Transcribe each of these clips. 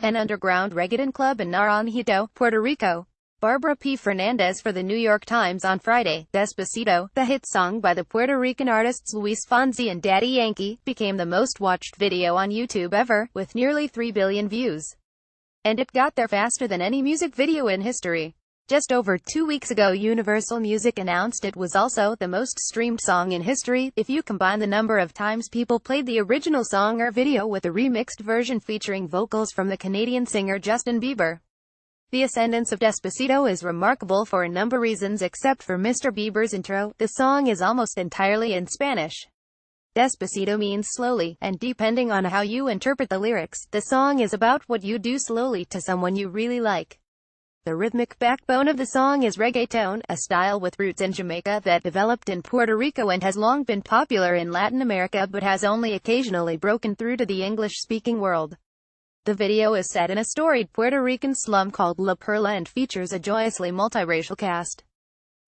an underground reggaeton club in Naranjito, Puerto Rico. Barbara P. Fernandez for the New York Times on Friday. Despacito, the hit song by the Puerto Rican artists Luis Fonsi and Daddy Yankee, became the most watched video on YouTube ever, with nearly 3 billion views. And it got there faster than any music video in history. Just over 2 weeks ago, Universal Music announced it was also the most streamed song in history, if you combine the number of times people played the original song or video with a remixed version featuring vocals from the Canadian singer Justin Bieber. The ascendance of Despacito is remarkable for a number of reasons. Except for Mr. Bieber's intro, the song is almost entirely in Spanish. Despacito means slowly, and depending on how you interpret the lyrics, the song is about what you do slowly to someone you really like. The rhythmic backbone of the song is reggaeton, a style with roots in Jamaica that developed in Puerto Rico and has long been popular in Latin America but has only occasionally broken through to the English-speaking world. The video is set in a storied Puerto Rican slum called La Perla and features a joyously multiracial cast.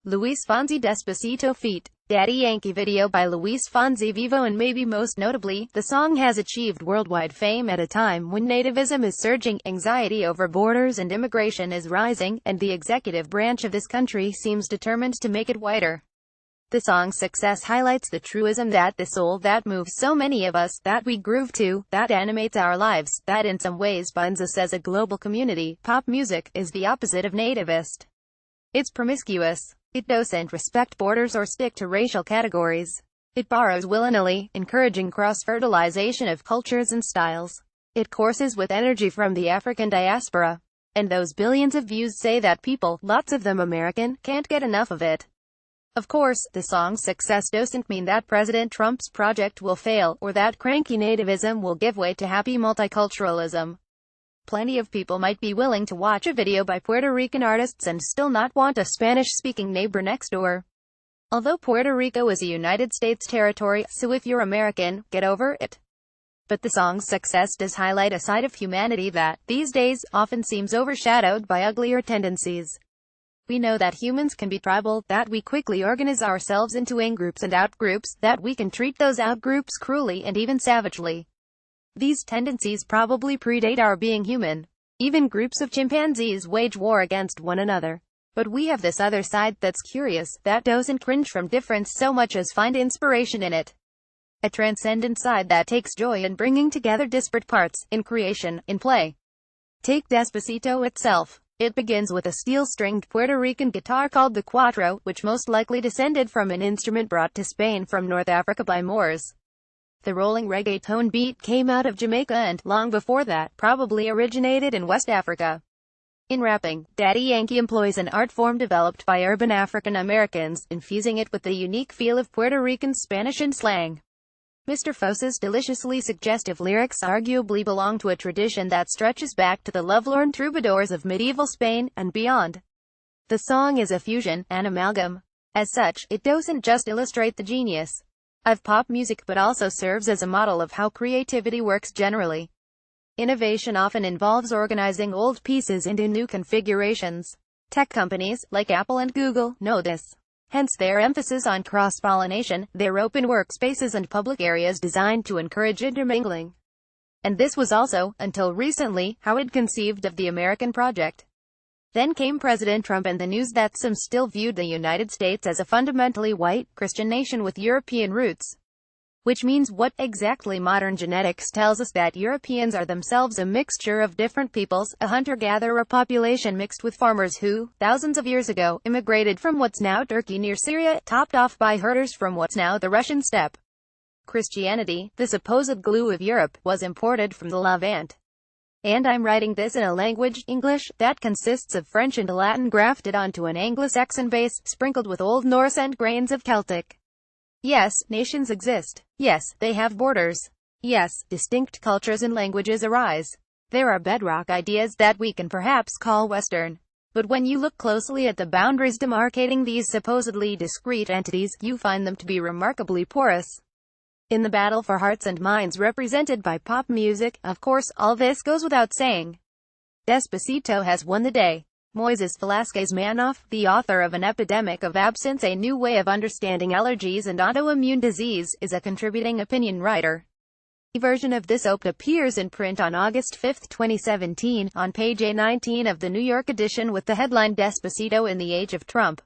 Luis Fonsi Despacito feat. Daddy Yankee video by Luis Fonsi Vivo. And maybe most notably, the song has achieved worldwide fame at a time when nativism is surging, anxiety over borders and immigration is rising, and the executive branch of this country seems determined to make it whiter. The song's success highlights the truism that the soul that moves so many of us, that we groove to, that animates our lives, that in some ways binds us as a global community. Pop music is the opposite of nativist. It's promiscuous. It doesn't respect borders or stick to racial categories. It borrows willy-nilly, encouraging cross-fertilization of cultures and styles. It courses with energy from the African diaspora. And those billions of views say that people, lots of them American, can't get enough of it. Of course, the song's success doesn't mean that President Trump's project will fail, or that cranky nativism will give way to happy multiculturalism. Plenty of people might be willing to watch a video by Puerto Rican artists and still not want a Spanish-speaking neighbor next door. Although Puerto Rico is a United States territory, so if you're American, get over it. But the song's success does highlight a side of humanity that, these days, often seems overshadowed by uglier tendencies. We know that humans can be tribal, that we quickly organize ourselves into in-groups and out-groups, that we can treat those out-groups cruelly and even savagely. These tendencies probably predate our being human. Even groups of chimpanzees wage war against one another. But we have this other side that's curious, that doesn't cringe from difference so much as find inspiration in it. A transcendent side that takes joy in bringing together disparate parts, in creation, in play. Take Despacito itself. It begins with a steel-stringed Puerto Rican guitar called the cuatro, which most likely descended from an instrument brought to Spain from North Africa by Moors. The rolling reggaeton beat came out of Jamaica and, long before that, probably originated in West Africa. In rapping, Daddy Yankee employs an art form developed by urban African Americans, infusing it with the unique feel of Puerto Rican Spanish and slang. Mr. Fosa's deliciously suggestive lyrics arguably belong to a tradition that stretches back to the lovelorn troubadours of medieval Spain, and beyond. The song is a fusion, an amalgam. As such, it doesn't just illustrate the genius of pop music but also serves as a model of how creativity works generally. Innovation often involves organizing old pieces into new configurations. Tech companies, like Apple and Google, know this. Hence their emphasis on cross-pollination, their open workspaces and public areas designed to encourage intermingling. And this was also, until recently, how it conceived of the American project. Then came President Trump and the news that some still viewed the United States as a fundamentally white, Christian nation with European roots. Which means what exactly? Modern genetics tells us that Europeans are themselves a mixture of different peoples, a hunter-gatherer population mixed with farmers who, thousands of years ago, immigrated from what's now Turkey near Syria, topped off by herders from what's now the Russian steppe. Christianity, the supposed glue of Europe, was imported from the Levant. And I'm writing this in a language, English, that consists of French and Latin grafted onto an Anglo-Saxon base, sprinkled with Old Norse and grains of Celtic. Yes, nations exist. Yes, they have borders. Yes, distinct cultures and languages arise. There are bedrock ideas that we can perhaps call Western. But when you look closely at the boundaries demarcating these supposedly discrete entities, you find them to be remarkably porous. In the battle for hearts and minds represented by pop music, of course, all this goes without saying. Despacito has won the day. Moises Velasquez Manoff, the author of An Epidemic of Absence, A New Way of Understanding Allergies and Autoimmune Disease, is a contributing opinion writer. A version of this op appears in print on August 5, 2017, on page A19 of the New York edition with the headline Despacito in the Age of Trump.